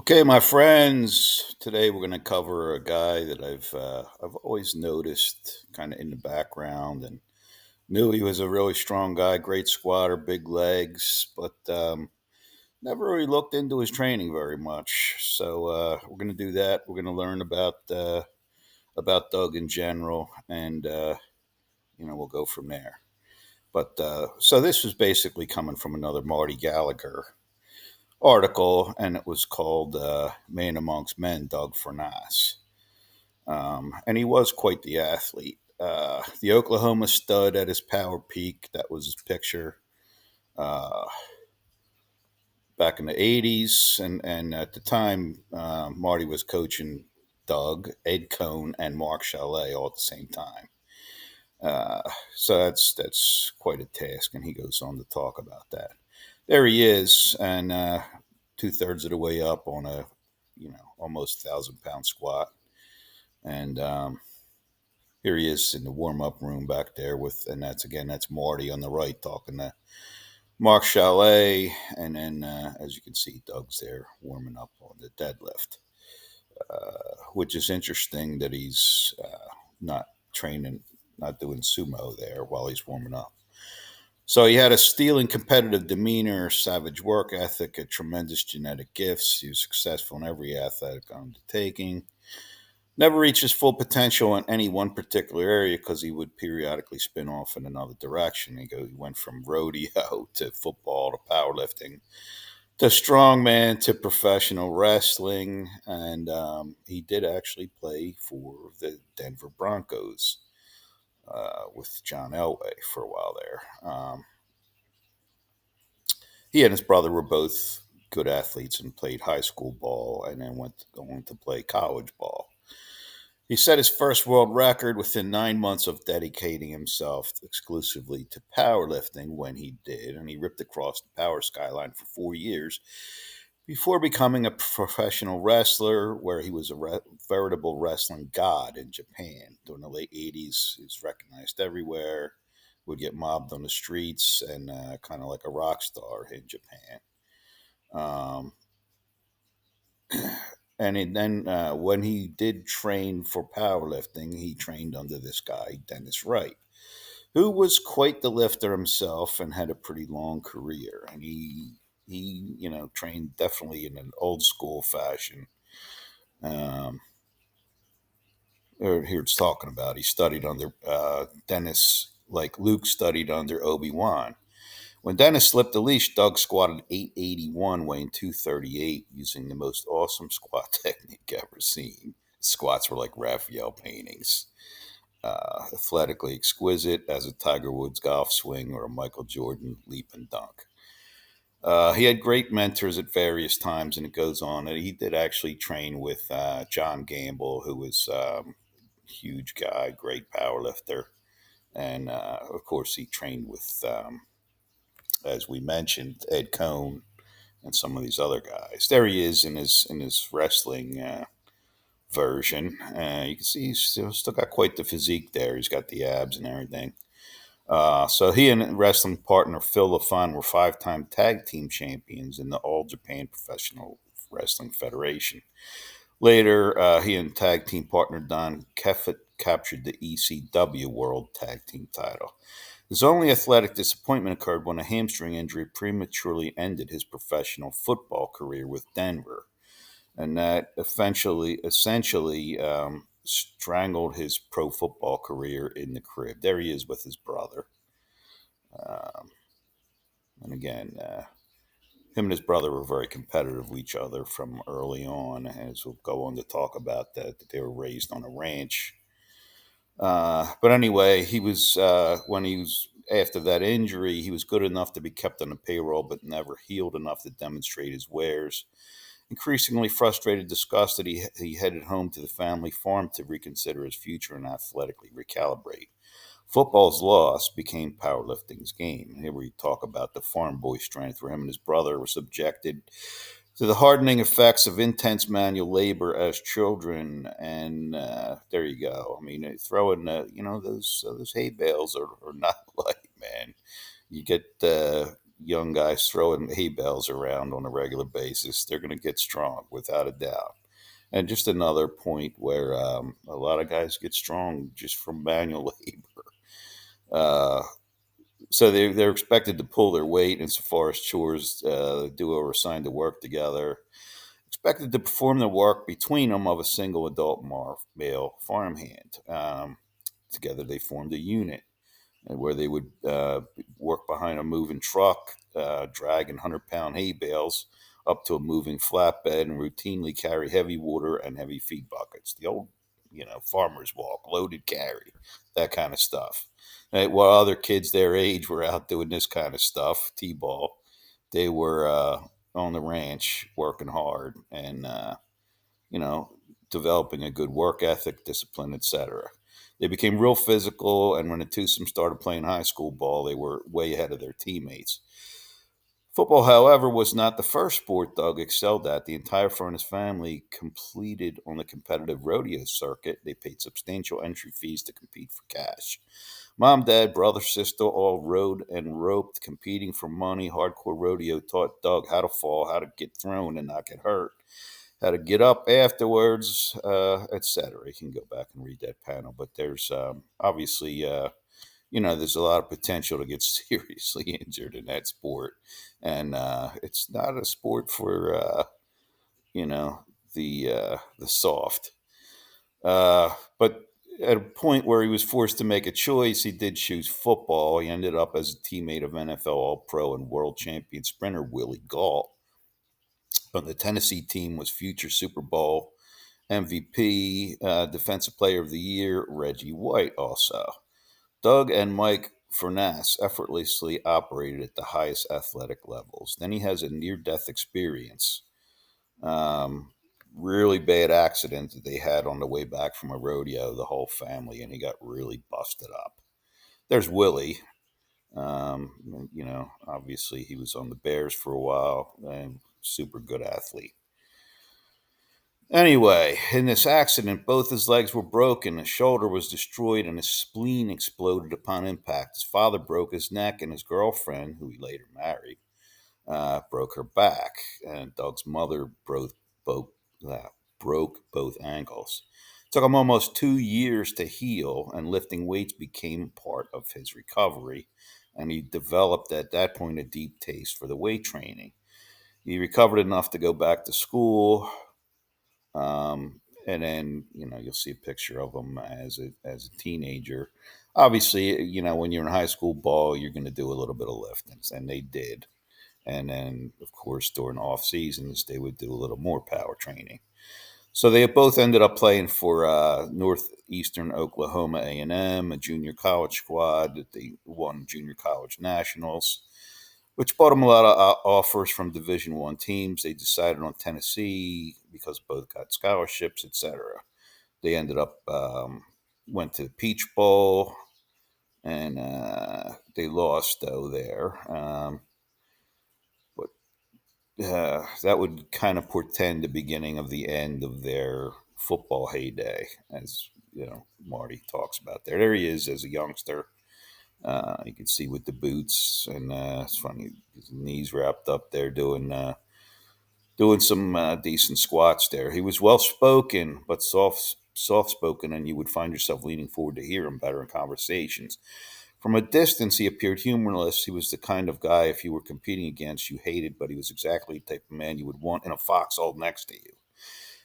Okay, my friends. Today we're going to cover a guy that I've always noticed kind of in the background and knew he was a really strong guy, great squatter, big legs, but never really looked into his training very much. So we're going to do that. We're going to learn about Doug in general, and we'll go from there. But so this was basically coming from another Marty Gallagher article, and it was called "Man Amongst Men." Doug Furnas. And he was quite the athlete. The Oklahoma stud at his power peak, that was his picture uh, back in the 80s. And at the time, Marty was coaching Doug, Ed Cohn, and Mark Chalet all at the same time. Uh, so that's quite a task, and he goes on to talk about that. There he is, and two-thirds of the way up on a almost 1,000-pound squat, and here he is in the warm up room back there and that's Marty on the right talking to Mark Chalet, and then as you can see, Doug's there warming up on the deadlift, which is interesting that he's not training, not doing sumo there while he's warming up. So he had a steely competitive demeanor, savage work ethic, a tremendous genetic gifts. He was successful in every athletic undertaking. Never reached his full potential in any one particular area because he would periodically spin off in another direction. He went from rodeo to football to powerlifting to strongman to professional wrestling, and he did actually play for the Denver Broncos with John Elway for a while there. He and his brother were both good athletes and played high school ball, and then went on to play college ball. He set his first world record within 9 months of dedicating himself exclusively to powerlifting when he did, and he ripped across the power skyline for 4 years before becoming a professional wrestler, where he was a veritable wrestling god in Japan. During the late 80s, he was recognized everywhere, would get mobbed on the streets, and kind of like a rock star in Japan. Um, and then when he did train for powerlifting, he trained under this guy, Dennis Wright, who was quite the lifter himself and had a pretty long career. And he trained definitely in an old school fashion. Um, here it's talking about he studied under Dennis, like Luke studied under Obi-Wan. When Dennis slipped the leash, Doug squatted 881, weighing 238, using the most awesome squat technique ever seen. Squats were like Raphael paintings, athletically exquisite as a Tiger Woods golf swing or a Michael Jordan leap and dunk. He had great mentors at various times, and it goes on. And he did actually train with John Gamble, who was a huge guy, great power lifter. And of course, he trained with as we mentioned, Ed Cohn and some of these other guys. There he is in his wrestling version. You can see he's still got quite the physique there. He's got the abs and everything. So he and wrestling partner Phil LaFon were five-time tag team champions in the All Japan Professional Wrestling Federation. Later, he and tag team partner Don Keffett captured the ECW World Tag Team title. His only athletic disappointment occurred when a hamstring injury prematurely ended his professional football career with Denver, and that essentially strangled his pro football career in the crib. There he is with his brother. Um, and again, him and his brother were very competitive with each other from early on, as we'll go on to talk about that they were raised on a ranch. But anyway, he was when he was after that injury, he was good enough to be kept on the payroll, but never healed enough to demonstrate his wares. Increasingly frustrated, disgusted, he headed home to the family farm to reconsider his future and athletically recalibrate. Football's loss became powerlifting's game. Here we talk about the farm boy strength, where him and his brother were subjected to the hardening effects of intense manual labor as children. And there you go. I mean, throwing those hay bales are not light, man. You get young guys throwing hay bales around on a regular basis, they're going to get strong without a doubt. And just another point where a lot of guys get strong just from manual labor. Uh, so they're expected to pull their weight insofar as chores, duo are assigned to work together, expected to perform the work between them of a single adult male farmhand. Together they formed a unit where they would work behind a moving truck, dragging 100-pound hay bales up to a moving flatbed and routinely carry heavy water and heavy feed buckets. The old, farmer's walk, loaded carry, that kind of stuff. While other kids their age were out doing this kind of stuff, t-ball, they were on the ranch working hard and you know, developing a good work ethic, discipline, etc. They became real physical, and when the twosome started playing high school ball, they were way ahead of their teammates. Football, however, was not the first sport Doug excelled at. The entire Furnas family completed on the competitive rodeo circuit. They paid substantial entry fees to compete for cash. Mom, dad, brother, sister all rode and roped, competing for money. Hardcore rodeo taught Doug how to fall, how to get thrown and not get hurt, how to get up afterwards, etc. You can go back and read that panel, but there's obviously, there's a lot of potential to get seriously injured in that sport, and it's not a sport for you know the soft. But at a point where he was forced to make a choice, he did choose football. He ended up as a teammate of NFL All-Pro and world champion sprinter Willie Galt. On the Tennessee team was future Super Bowl MVP, Defensive Player of the Year, Reggie White also. Doug and Mike Furnas effortlessly operated at the highest athletic levels. Then he has a near death experience. Um, Really bad accident that they had on the way back from a rodeo, the whole family, and he got really busted up. There's Willie. Obviously he was on the Bears for a while and super good athlete. Anyway, in this accident, both his legs were broken, his shoulder was destroyed, and his spleen exploded upon impact. His father broke his neck, and his girlfriend, who he later married, broke her back. And Doug's mother both, uh, broke both ankles. It took him almost 2 years to heal, and lifting weights became part of his recovery. And he developed at that point a deep taste for the weight training. He recovered enough to go back to school, and then you'll see a picture of him as a teenager. Obviously, when you're in high school ball, you're going to do a little bit of lifting, and they did. And then, of course, during off seasons, they would do a little more power training. So they both ended up playing for Northeastern Oklahoma A&M, a junior college squad that they won junior college nationals, which brought them a lot of offers from Division One teams. They decided on Tennessee because both got scholarships, etc. They ended up went to the Peach Bowl, and they lost though there. But that would kind of portend the beginning of the end of their football heyday, as Marty talks about there. There he is as a youngster. You can see with the boots, and it's funny, his knees wrapped up there doing some decent squats there. He was well spoken, but soft spoken, and you would find yourself leaning forward to hear him better in conversations. From a distance, he appeared humorless. He was the kind of guy, if you were competing against, you hated, but he was exactly the type of man you would want in a foxhole next to you.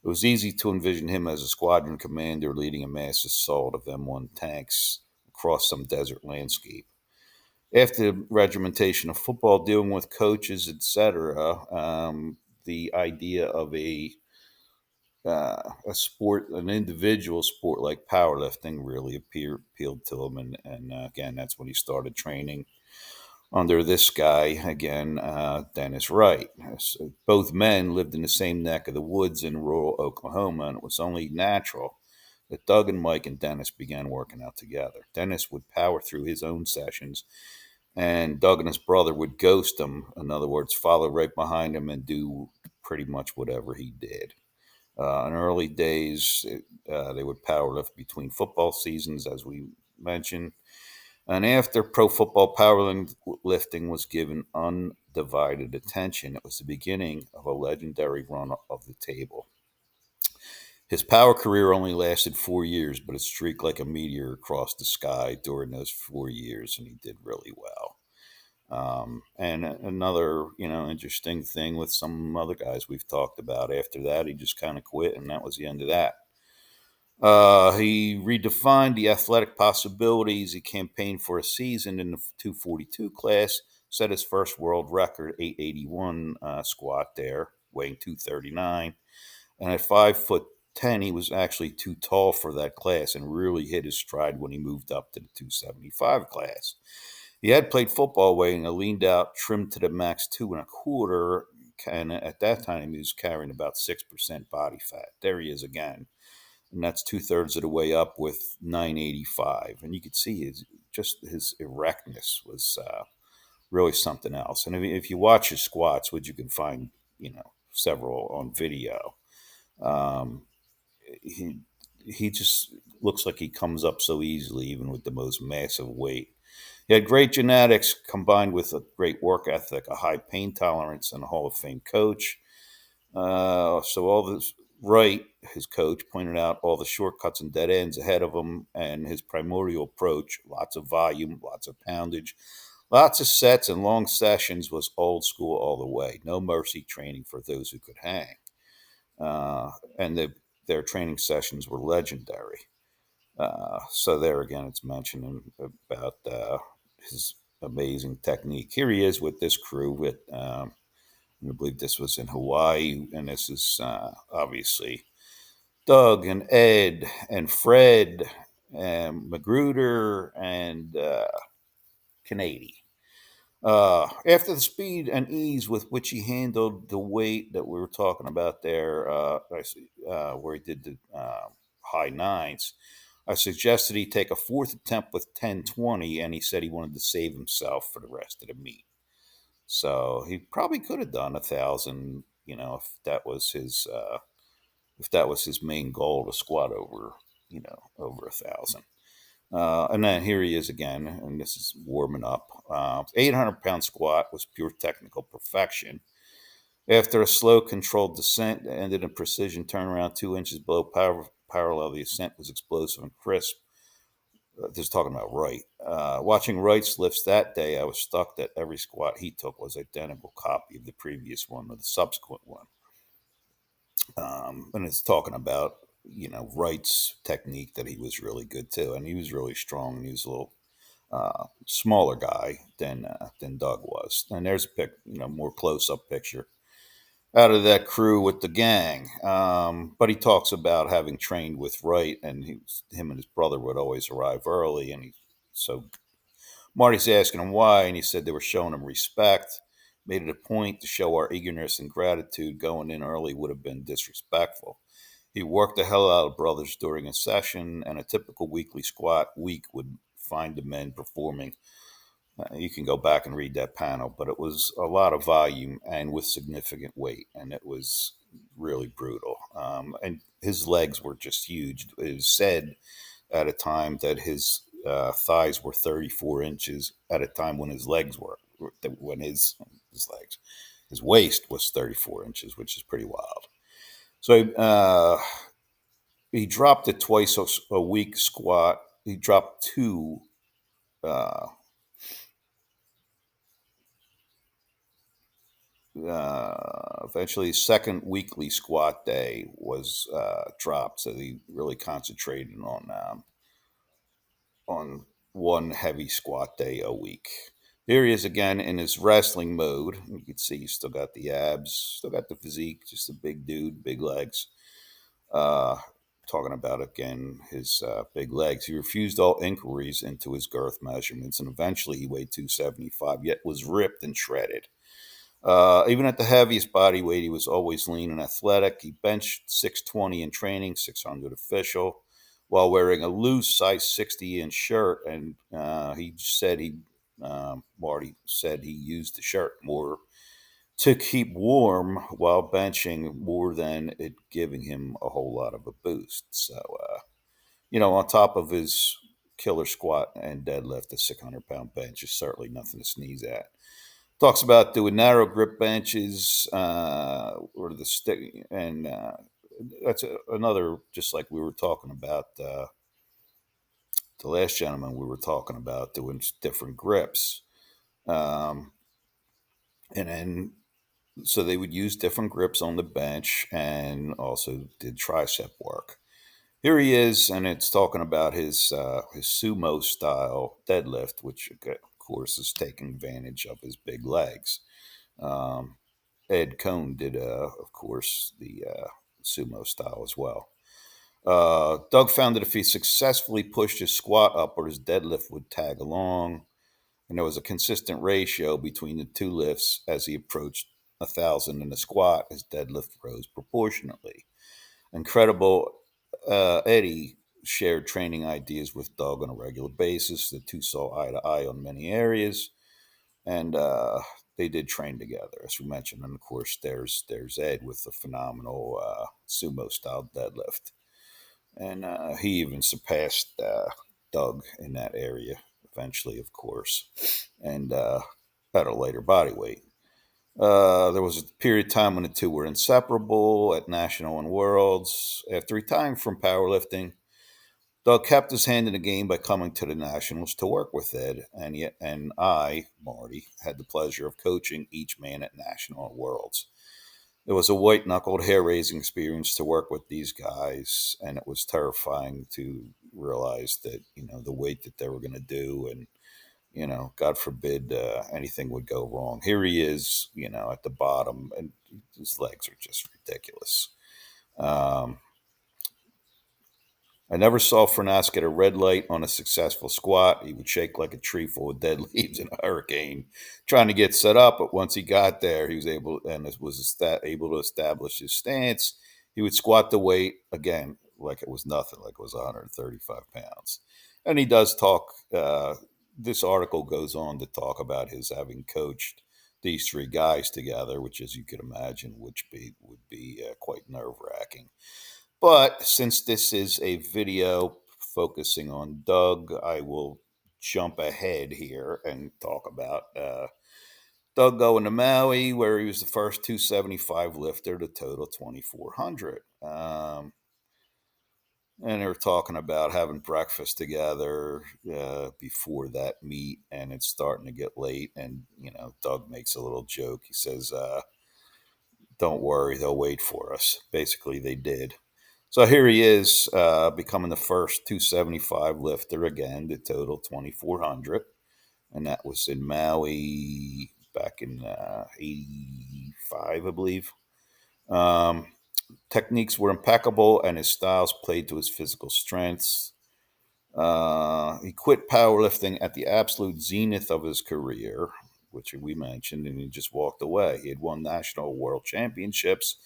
It was easy to envision him as a squadron commander leading a mass assault of M1 tanks across some desert landscape. After the regimentation of football, dealing with coaches, etc., the idea of a sport, an individual sport like powerlifting, really appealed to him, and again, that's when he started training under this guy again, Dennis Wright. So both men lived in the same neck of the woods in rural Oklahoma, and it was only natural that Doug and Mike and Dennis began working out together. Dennis would power through his own sessions, and Doug and his brother would ghost him. In other words, follow right behind him and do pretty much whatever he did. In early days, they would powerlift between football seasons, as we mentioned. And after pro football powerlifting was given undivided attention, it was the beginning of a legendary run of the table. His power career only lasted 4 years, but it streaked like a meteor across the sky during those 4 years, and he did really well. And another, interesting thing with some other guys we've talked about. After that, he just kind of quit, and that was the end of that. He redefined the athletic possibilities. He campaigned for a season in the 242 class, set his first world record, 881 squat there, weighing 239. And at 5'10", he was actually too tall for that class and really hit his stride when he moved up to the 275 class. He had played football weighing a leaned out, trimmed to the max 2.25, and at that time he was carrying about 6% body fat. There he is again, and that's two-thirds of the way up with 985. And you could see his erectness was really something else. And if you watch his squats, which you can find, several on video, um, he he just looks like he comes up so easily, even with the most massive weight. He had great genetics combined with a great work ethic, a high pain tolerance, and a Hall of Fame coach. So all this, Wright, his coach, pointed out all the shortcuts and dead ends ahead of him, and his primordial approach, lots of volume, lots of poundage, lots of sets and long sessions, was old school all the way. No mercy training for those who could hang. And their training sessions were legendary. So there again, it's mentioning about his amazing technique. Here he is with this crew. I believe this was in Hawaii, and this is obviously Doug and Ed and Fred and Magruder and Canady. After the speed and ease with which he handled the weight that we were talking about there, where he did the high nines, I suggested he take a fourth attempt with 1020, and he said he wanted to save himself for the rest of the meet. So he probably could have done 1,000, if that was his main goal, to squat over 1,000. And then here he is again, and this is warming up. 800-pound squat was pure technical perfection. After a slow, controlled descent that ended in precision turnaround 2 inches below parallel, the ascent was explosive and crisp. This is talking about Wright. Watching Wright's lifts that day, I was struck that every squat he took was identical copy of the previous one or the subsequent one. And it's talking about, Wright's technique, that he was really good too, and he was really strong, and he was a little smaller guy than Doug was. And there's a more close up picture out of that crew with the gang. But he talks about having trained with Wright, and him and his brother would always arrive early, and so Marty's asking him why, and he said they were showing him respect. Made it a point to show our eagerness and gratitude. Going in early would have been disrespectful. He worked the hell out of brothers during a session, and a typical weekly squat week would find the men performing. You can go back and read that panel, but it was a lot of volume and with significant weight, and it was really brutal. And his legs were just huge. It was said at a time that his thighs were 34 inches at a time when his waist was 34 inches, which is pretty wild. So he dropped it twice a week squat. He dropped two. Eventually, his second weekly squat day was dropped, so he really concentrated on one heavy squat day a week. Here he is again in his wrestling mode. You can see he's still got the abs, still got the physique, just a big dude, big legs. Uh, Talking about again his big legs. He refused all inquiries into his girth measurements, and eventually he weighed 275, yet was ripped and shredded. Even at the heaviest body weight, he was always lean and athletic. He benched 620 in training, 600 official, while wearing a loose size 60-inch shirt. And Marty said he used the shirt more to keep warm while benching more than it giving him a whole lot of a boost. So, on top of his killer squat and deadlift. A 600-pound bench is certainly nothing to sneeze at. Talks about doing narrow grip benches or the stick, and that's another, just like we were talking about the last gentleman we were talking about, doing different grips. Um, and then so they would use different grips on the bench and also did tricep work. Here he is, and it's talking about his sumo style deadlift, which of course is taking advantage of his big legs. Um, Ed Cohn did, of course, the sumo style as well. Doug found that if he successfully pushed his squat upward, his deadlift would tag along, and there was a consistent ratio between the two lifts. As he approached 1,000 in the squat, his deadlift rose proportionately. Incredible. Eddie shared training ideas with Doug on a regular basis. The two saw eye to eye on many areas, and they did train together, as we mentioned. And of course, there's Ed with the phenomenal sumo style deadlift, and he even surpassed Doug in that area eventually, of course, and at a later body weight. There was a period of time when the two were inseparable at national and worlds. After retiring from powerlifting, Doug kept his hand in the game by coming to the nationals to work with Ed, and I, Marty, had the pleasure of coaching each man at national and worlds. It was a white knuckled, hair raising experience to work with these guys, and it was terrifying to realize that the weight that they were going to do, and God forbid anything would go wrong. Here he is, at the bottom, and his legs are just ridiculous. Um, I never saw Furnas get a red light on a successful squat. He would shake like a tree full of dead leaves in a hurricane, trying to get set up. But once he got there, he was able to establish his stance. He would squat the weight again like it was nothing, like it was 135 pounds. And he does talk. This article goes on to talk about his having coached these three guys together, which, as you could imagine, would be quite nerve wracking. But since this is a video focusing on Doug, I will jump ahead here and talk about Doug going to Maui, where he was the first 275 lifter to total 2,400. And they were talking about having breakfast together before that meet, and it's starting to get late. And, Doug makes a little joke. He says, don't worry, they'll wait for us. Basically, they did. So here he is, becoming the first 275 lifter again to total 2,400. And that was in Maui back in 85, I believe. Um, Techniques were impeccable, and his styles played to his physical strengths. He quit powerlifting at the absolute zenith of his career, which we mentioned, and he just walked away. He had won national world championships,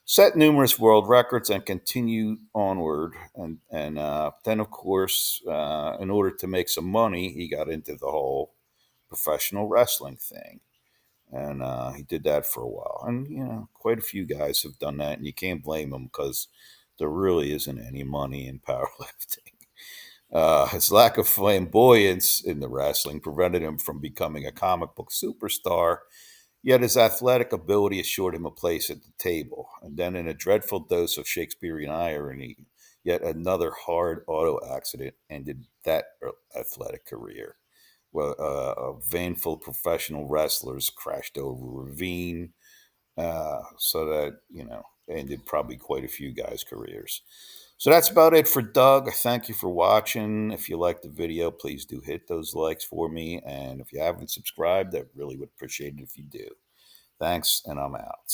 set numerous world records, and continued onward. And then, of course, in order to make some money, he got into the whole professional wrestling thing. And he did that for a while. And, quite a few guys have done that, and you can't blame them because there really isn't any money in powerlifting. His lack of flamboyance in the wrestling prevented him from becoming a comic book superstar, yet his athletic ability assured him a place at the table. And then, in a dreadful dose of Shakespearean irony, yet another hard auto accident ended that athletic career. Well, vaneful professional wrestlers crashed over a ravine, so that ended probably quite a few guys' careers. So that's about it for Doug. Thank you for watching. If you liked the video, please do hit those likes for me. And if you haven't subscribed, I really would appreciate it if you do. Thanks, and I'm out.